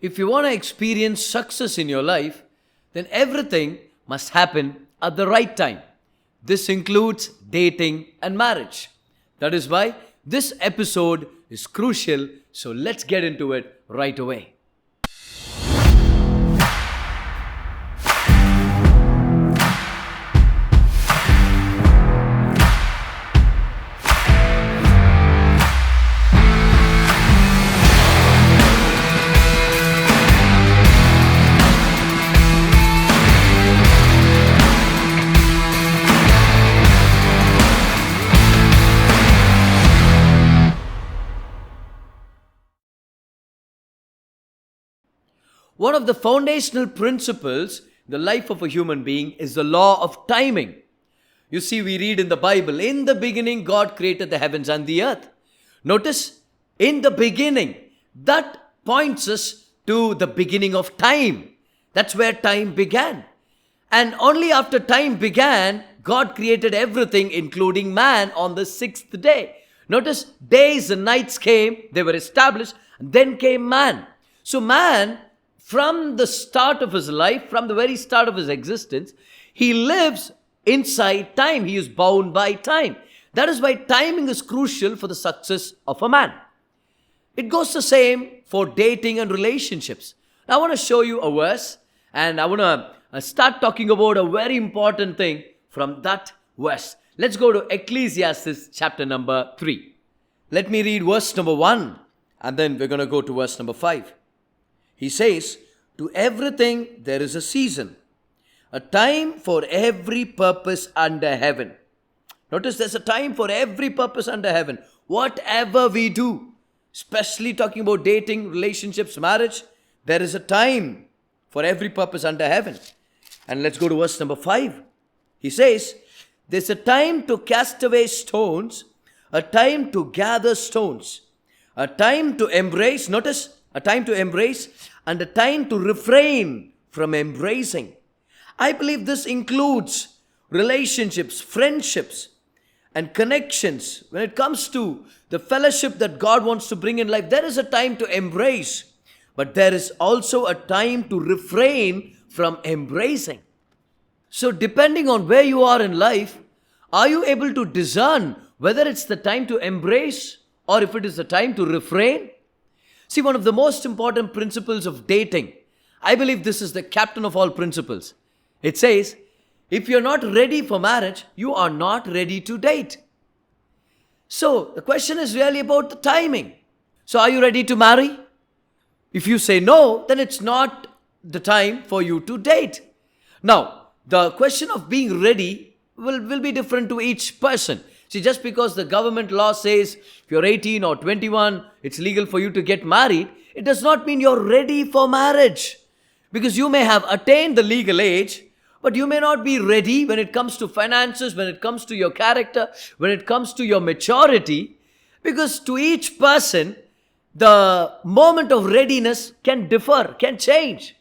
If you want to experience success in your life, then everything must happen at the right time. This includes dating and marriage. That is why this episode is crucial. So let's get into it right away. One of the foundational principles in the life of a human being is the law of timing. You see, we read in the Bible, in the beginning, God created the heavens and the earth. Notice, in the beginning, that points us to the beginning of time. That's where time began. And only after time began, God created everything, including man, on the sixth day. Notice, days and nights came, they were established, and then came man. So man, from the start of his life, from the very start of his existence, he lives inside time. He is bound by time. That is why timing is crucial for the success of a man. It goes the same for dating and relationships. Now, I want to show you a verse, and I want to start talking about a very important thing from that verse. Let's go to Ecclesiastes chapter number 3. Let me read verse number 1, and then we're going to go to verse number 5. He says, to everything there is a season, a time for every purpose under heaven. Notice there's a time for every purpose under heaven. Whatever we do, especially talking about dating, relationships, marriage, there is a time for every purpose under heaven. And let's go to verse number 5. He says, there's a time to cast away stones, a time to gather stones, a time to embrace. Notice, a time to embrace and a time to refrain from embracing. I believe this includes relationships, friendships, and connections. When it comes to the fellowship that God wants to bring in life, there is a time to embrace, but there is also a time to refrain from embracing. So depending on where you are in life, are you able to discern whether it's the time to embrace or if it is the time to refrain? See, one of the most important principles of dating, I believe this is the captain of all principles. It says, if you're not ready for marriage, you are not ready to date. So, the question is really about the timing. So, are you ready to marry? If you say no, then it's not the time for you to date. Now, the question of being ready will be different to each person. See, just because the government law says if you're 18 or 21, it's legal for you to get married, it does not mean you're ready for marriage. Because you may have attained the legal age, but you may not be ready when it comes to finances, when it comes to your character, when it comes to your maturity. Because to each person, the moment of readiness can differ, can change.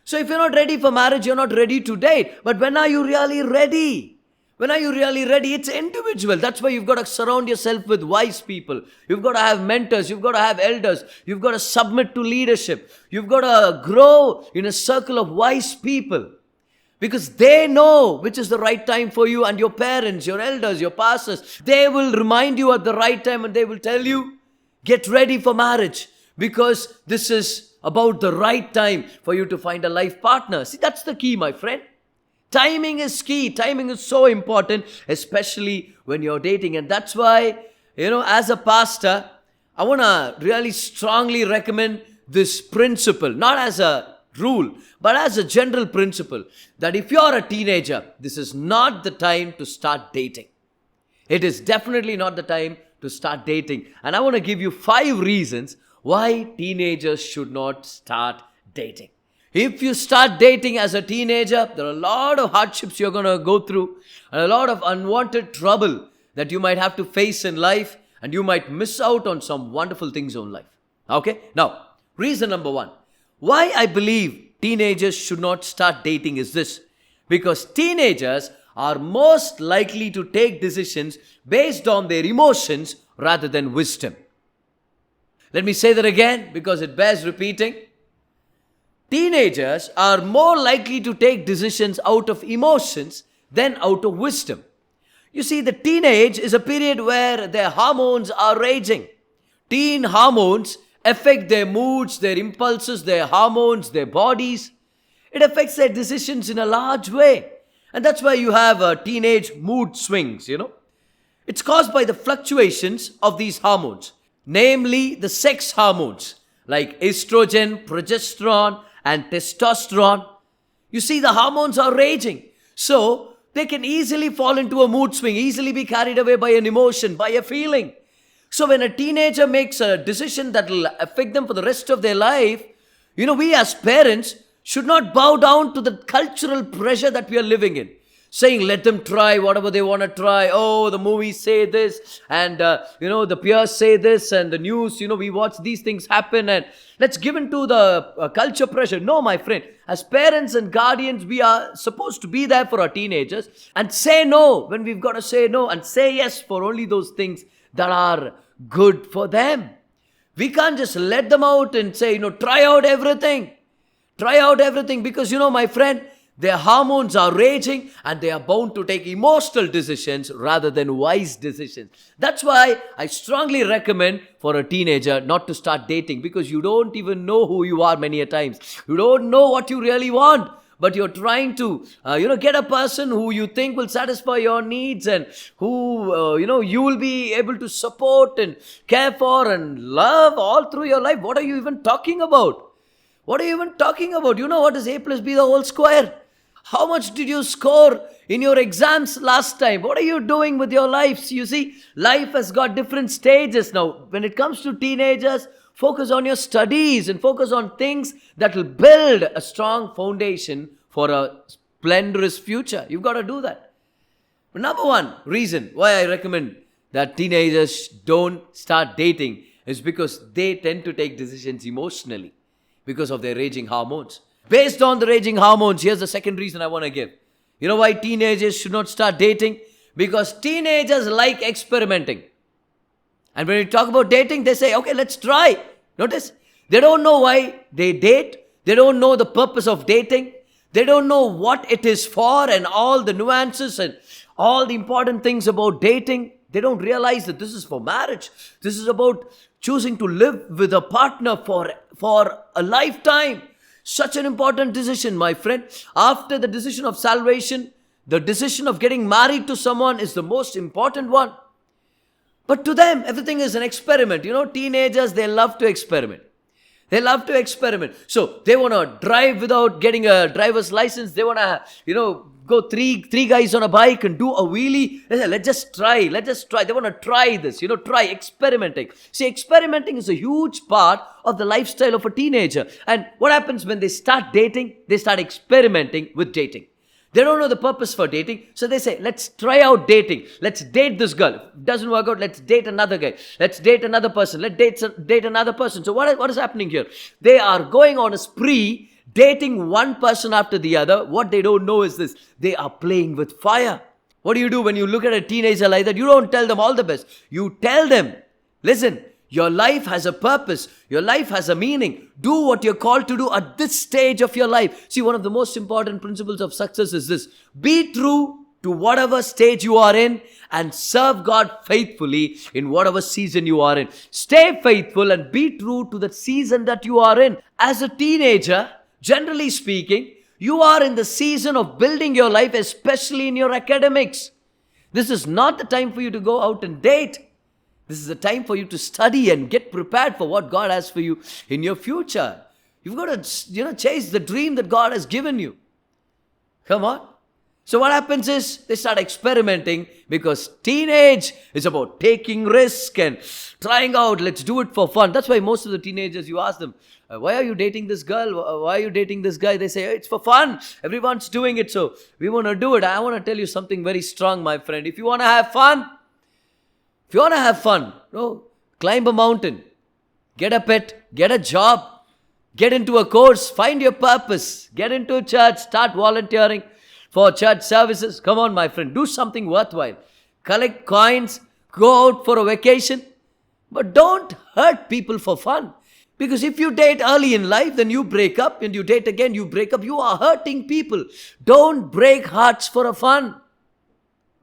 So if you're not ready for marriage, you're not ready to date. But when are you really ready? When are you really ready? It's individual. That's why you've got to surround yourself with wise people. You've got to have mentors. You've got to have elders. You've got to submit to leadership. You've got to grow in a circle of wise people. Because they know which is the right time for you, and your parents, your elders, your pastors, they will remind you at the right time and they will tell you, get ready for marriage because this is about the right time for you to find a life partner. See, that's the key, my friend. Timing is key. Timing is so important, especially when you're dating. And that's why, as a pastor, I want to really strongly recommend this principle, not as a rule, but as a general principle, that if you're a teenager, this is not the time to start dating. It is definitely not the time to start dating. And I want to give you 5 reasons why teenagers should not start dating. If you start dating as a teenager, there are a lot of hardships you're going to go through and a lot of unwanted trouble that you might have to face in life, and you might miss out on some wonderful things in life. Okay? Now, reason number 1. Why I believe teenagers should not start dating is this. Because teenagers are most likely to take decisions based on their emotions rather than wisdom. Let me say that again because it bears repeating. Teenagers are more likely to take decisions out of emotions than out of wisdom. You see, the teenage is a period where their hormones are raging. Teen hormones affect their moods, their impulses, their hormones, their bodies. It affects their decisions in a large way. And that's why you have teenage mood swings. It's caused by the fluctuations of these hormones, namely the sex hormones like estrogen, progesterone, and testosterone. You see, the hormones are raging. So, they can easily fall into a mood swing, easily be carried away by an emotion, by a feeling. So, when a teenager makes a decision that will affect them for the rest of their life, we as parents should not bow down to the cultural pressure that we are living in. Saying, let them try whatever they want to try. Oh, the movies say this, and the peers say this, and the news, we watch these things happen, and let's give in to the culture pressure. No, my friend. As parents and guardians, we are supposed to be there for our teenagers and say no when we've got to say no, and say yes for only those things that are good for them. We can't just let them out and say, try out everything. Try out everything, because, my friend, their hormones are raging and they are bound to take emotional decisions rather than wise decisions. That's why I strongly recommend for a teenager not to start dating, because you don't even know who you are many a times. You don't know what you really want, but you're trying to, get a person who you think will satisfy your needs and who, you will be able to support and care for and love all through your life. What are you even talking about? What are you even talking about? You know what is A plus B the whole square? How much did you score in your exams last time? What are you doing with your lives? You see, life has got different stages now. When it comes to teenagers, focus on your studies and focus on things that will build a strong foundation for a splendorous future. You've got to do that. But number one reason why I recommend that teenagers don't start dating is because they tend to take decisions emotionally because of their raging hormones. Based on the raging hormones, here's the second reason I want to give. You know why teenagers should not start dating? Because teenagers like experimenting. And when you talk about dating, they say, okay, let's try. Notice, they don't know why they date. They don't know the purpose of dating. They don't know what it is for and all the nuances and all the important things about dating. They don't realize that this is for marriage. This is about choosing to live with a partner for a lifetime. Such an important decision, my friend. After the decision of salvation, the decision of getting married to someone is the most important one. But to them, everything is an experiment. Teenagers, they love to experiment. They love to experiment. So, they want to drive without getting a driver's license. They want to, go three guys on a bike and do a wheelie. They say, let's just try. They want to try this, try experimenting. See, experimenting is a huge part of the lifestyle of a teenager. And what happens when they start dating? They start experimenting with dating. They don't know the purpose for dating. So they say, let's try out dating. Let's date this girl. If it doesn't work out, let's date another guy. Let's date another person. Let's date another person. So what is happening here? They are going on a spree, dating one person after the other. What they don't know is this. They are playing with fire. What do you do when you look at a teenager like that? You don't tell them all the best. You tell them, listen, your life has a purpose. Your life has a meaning. Do what you're called to do at this stage of your life. See, one of the most important principles of success is this. Be true to whatever stage you are in and serve God faithfully in whatever season you are in. Stay faithful and be true to the season that you are in. As a teenager, generally speaking, you are in the season of building your life, especially in your academics. This is not the time for you to go out and date. This is the time for you to study and get prepared for what God has for you in your future. You've got to, chase the dream that God has given you. Come on. So what happens is they start experimenting because teenage is about taking risk and trying out. Let's do it for fun. That's why most of the teenagers, you ask them, why are you dating this girl? Why are you dating this guy? They say, it's for fun. Everyone's doing it, so we want to do it. I want to tell you something very strong, my friend. If you want to have fun, climb a mountain, get a pet, get a job, get into a course, find your purpose, get into a church, start volunteering for church services. Come on, my friend, do something worthwhile. Collect coins, go out for a vacation, but don't hurt people for fun. Because if you date early in life, then you break up, and you date again, you break up. You are hurting people. Don't break hearts for a fun.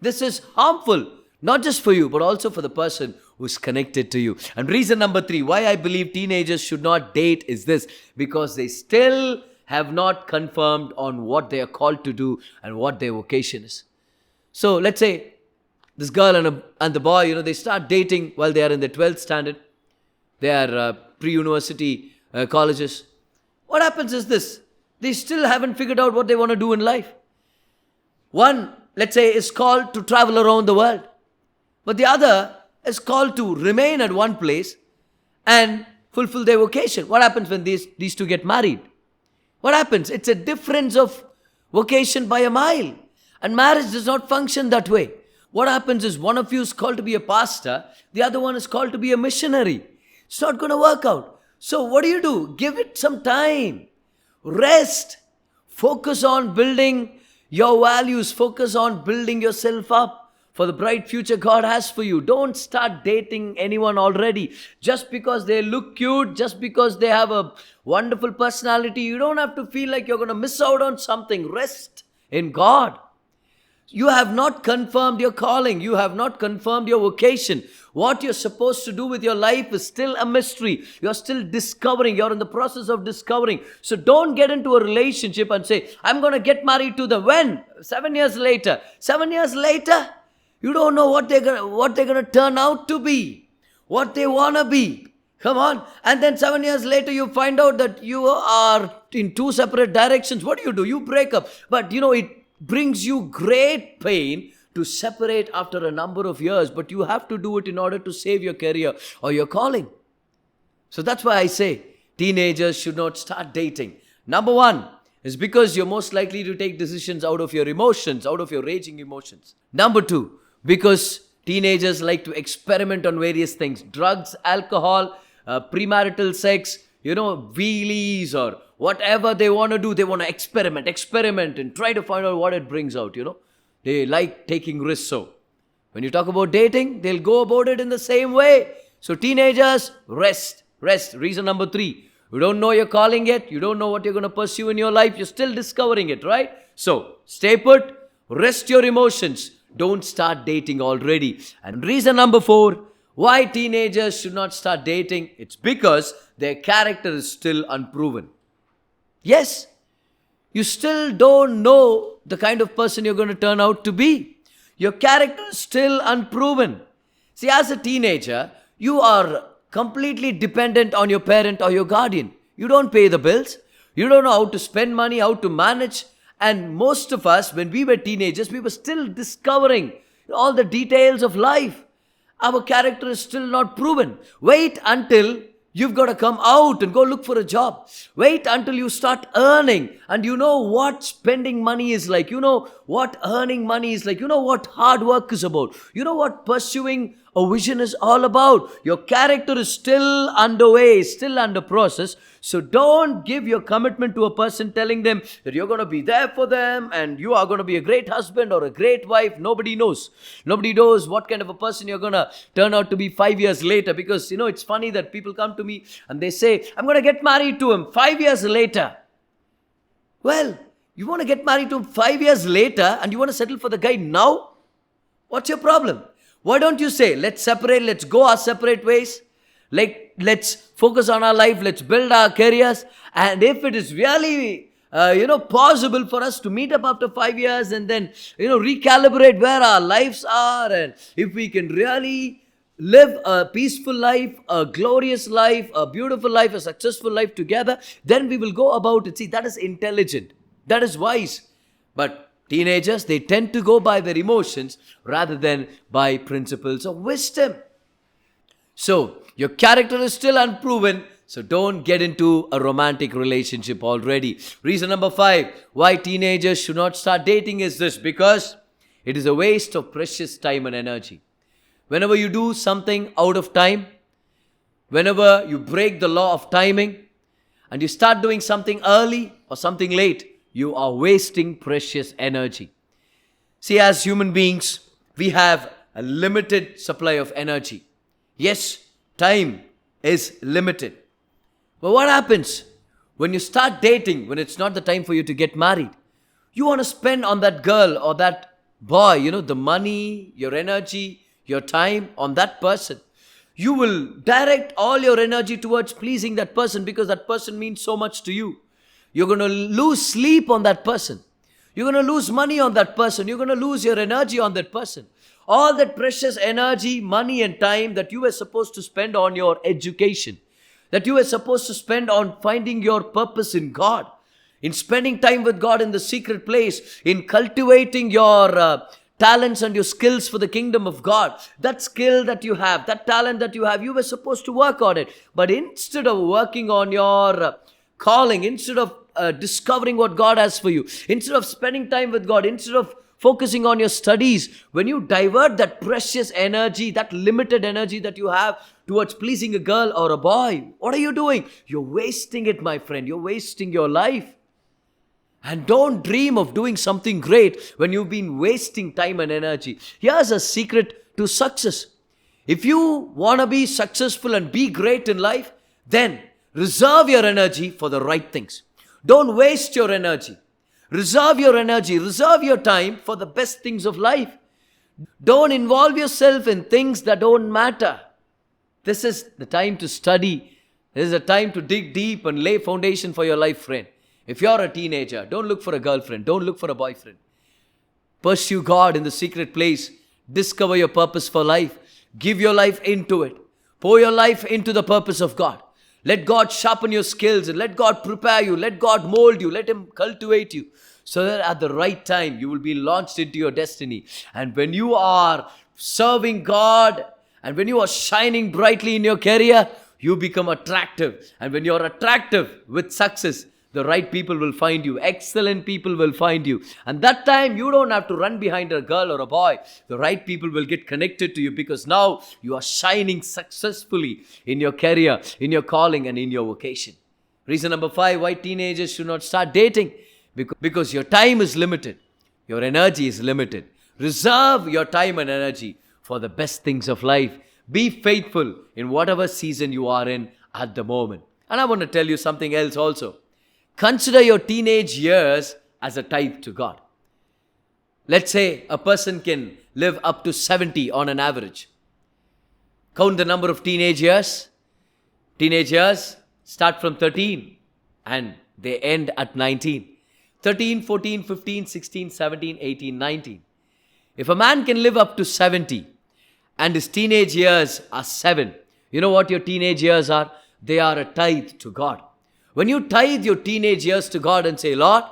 This is harmful, not just for you, but also for the person who's connected to you. And reason number 3, why I believe teenagers should not date is this: because they still have not confirmed on what they are called to do and what their vocation is. So let's say this girl and the boy, they start dating while they are in the 12th standard. They are pre-university colleges. What happens is this: they still haven't figured out what they want to do in life. One, let's say, is called to travel around the world, but the other is called to remain at one place and fulfill their vocation. What happens when these two get married? What happens? It's a difference of vocation by a mile. And marriage does not function that way. What happens is one of you is called to be a pastor, the other one is called to be a missionary. It's not going to work out. So what do? Give it some time. Rest. Focus on building your values. Focus on building yourself up for the bright future God has for you. Don't start dating anyone already. Just because they look cute, just because they have a wonderful personality, you don't have to feel like you're going to miss out on something. Rest in God. You have not confirmed your calling. You have not confirmed your vocation. What you're supposed to do with your life is still a mystery. You're still discovering. You're in the process of discovering. So don't get into a relationship and say, I'm going to get married to them. When? 7 years later. 7 years later? You don't know what they're going to turn out to be. What they want to be. Come on. And then 7 years later, you find out that you are in two separate directions. What do? You break up. But it brings you great pain to separate after a number of years, but you have to do it in order to save your career or your calling. So that's why I say teenagers should not start dating. Number 1 is because you're most likely to take decisions out of your emotions, out of your raging emotions. Number 2, because teenagers like to experiment on various things: drugs, alcohol, premarital sex, wheelies, or whatever they want to do. They want to experiment and try to find out what it brings out, They like taking risks. So when you talk about dating, they'll go about it in the same way. So teenagers, rest. Reason number 3, you don't know your calling yet. You don't know what you're going to pursue in your life. You're still discovering it, right? So stay put, rest your emotions. Don't start dating already. And reason number 4, why teenagers should not start dating, it's because their character is still unproven. Yes, you still don't know the kind of person you're going to turn out to be. Your character is still unproven. See, as a teenager, you are completely dependent on your parent or your guardian. You don't pay the bills. You don't know how to spend money, how to manage. And most of us, when we were teenagers, we were still discovering all the details of life. Our character is still not proven. Wait until you've got to come out and go look for a job. Wait until you start earning and you know what spending money is like. You know what earning money is like. You know what hard work is about. You know what pursuing a vision is all about. Your character is still underway, still under process. So don't give your commitment to a person telling them that you're going to be there for them and you are going to be a great husband or a great wife. Nobody knows. Nobody knows what kind of a person you're going to turn out to be 5 years later. Because, it's funny that people come to me and they say, I'm going to get married to him 5 years later. Well, you want to get married to him 5 years later and you want to settle for the guy now? What's your problem? Why don't you say, let's separate, let's go our separate ways. Let's focus on our life, let's build our careers. And if it is really, possible for us to meet up after 5 years and then, recalibrate where our lives are, and if we can really live a peaceful life, a glorious life, a beautiful life, a successful life together, then we will go about it. See, that is intelligent. That is wise. But teenagers, they tend to go by their emotions rather than by principles of wisdom. So, your character is still unproven, so don't get into a romantic relationship already. Reason number 5, why teenagers should not start dating is this: because it is a waste of precious time and energy. Whenever you do something out of time, whenever you break the law of timing, and you start doing something early or something late, you are wasting precious energy. See, as human beings, we have a limited supply of energy. Yes, time is limited. But what happens when you start dating, when it's not the time for you to get married? You want to spend on that girl or that boy, the money, your energy, your time on that person. You will direct all your energy towards pleasing that person because that person means so much to you. You're going to lose sleep on that person. You're going to lose money on that person. You're going to lose your energy on that person. All that precious energy, money and time that you were supposed to spend on your education, that you were supposed to spend on finding your purpose in God, in spending time with God in the secret place, in cultivating your talents and your skills for the kingdom of God. That skill that you have, that talent that you have, you were supposed to work on it. But instead of working on your calling, instead of discovering what God has for you, instead of spending time with God, instead of focusing on your studies, when you divert that precious energy, that limited energy that you have towards pleasing a girl or a boy, what are you doing? You're wasting it, my friend. You're wasting your life. And don't dream of doing something great when you've been wasting time and energy. Here's a secret to success. If you want to be successful and be great in life, then reserve your energy for the right things. Don't waste your energy. Reserve your energy, reserve your time for the best things of life. Don't involve yourself in things that don't matter. This is the time to study. This is a time to dig deep and lay foundation for your life, friend. If you're a teenager, don't look for a girlfriend. Don't look for a boyfriend. Pursue God in the secret place. Discover your purpose for life. Give your life into it. Pour your life into the purpose of God. Let God sharpen your skills and let God prepare you. Let God mold you. Let Him cultivate you so that at the right time you will be launched into your destiny. And when you are serving God and when you are shining brightly in your career, you become attractive. And when you're attractive with success, the right people will find you. Excellent people will find you. And that time, you don't have to run behind a girl or a boy. The right people will get connected to you because now you are shining successfully in your career, in your calling, and in your vocation. Reason number 5, why teenagers should not start dating. Because your time is limited. Your energy is limited. Reserve your time and energy for the best things of life. Be faithful in whatever season you are in at the moment. And I want to tell you something else also. Consider your teenage years as a tithe to God. Let's say a person can live up to 70 on an average. Count the number of teenage years. Teenage years start from 13 and they end at 19. 13, 14, 15, 16, 17, 18, 19. If a man can live up to 70 and his teenage years are 7, you know what your teenage years are? They are a tithe to God. When you tithe your teenage years to God and say, Lord,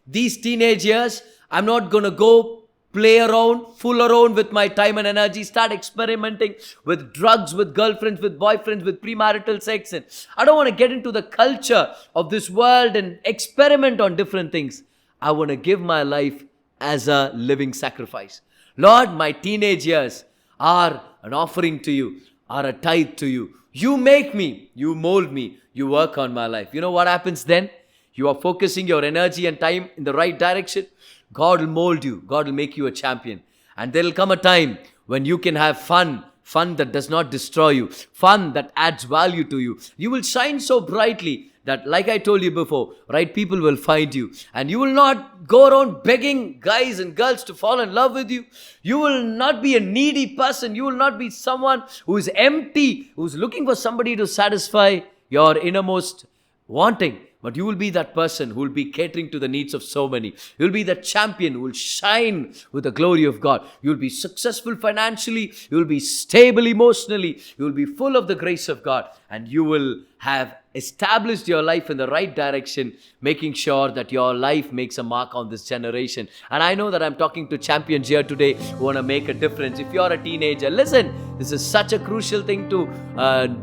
these teenage years, I'm not going to go play around, fool around with my time and energy, start experimenting with drugs, with girlfriends, with boyfriends, with premarital sex. And I don't want to get into the culture of this world and experiment on different things. I want to give my life as a living sacrifice. Lord, my teenage years are an offering to you, are a tithe to you. You make me, you mold me, you work on my life. You know what happens then? You are focusing your energy and time in the right direction. God will mold you. God will make you a champion. And there will come a time when you can have fun that does not destroy you, fun that adds value to you. You will shine so brightly that, like I told you before, right people will find you. And you will not go around begging guys and girls to fall in love with you. You will not be a needy person. You will not be someone who is empty, who is looking for somebody to satisfy your innermost wanting. But you will be that person who will be catering to the needs of so many. You will be that champion who will shine with the glory of God. You will be successful financially. You will be stable emotionally. You will be full of the grace of God. And you will have established your life in the right direction, making sure that your life makes a mark on this generation. And I know that I'm talking to champions here today who want to make a difference. If you're a teenager, listen, this is such a crucial thing to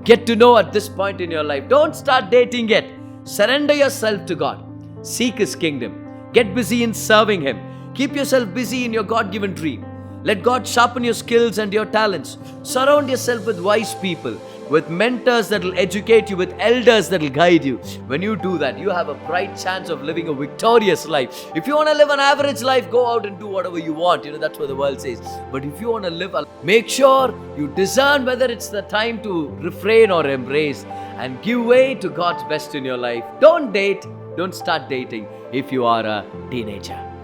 get to know at this point in your life. Don't start dating yet. Surrender yourself to God. Seek His kingdom. Get busy in serving Him. Keep yourself busy in your God-given dream. Let God sharpen your skills and your talents. Surround yourself with wise people. with mentors that will educate you, with elders that will guide you. When you do that, you have a bright chance of living a victorious life. If you want to live an average life, go out and do whatever you want. That's what the world says. But if you want to live, make sure you discern whether it's the time to refrain or embrace, and give way to God's best in your life. Don't date. Don't start dating if you are a teenager.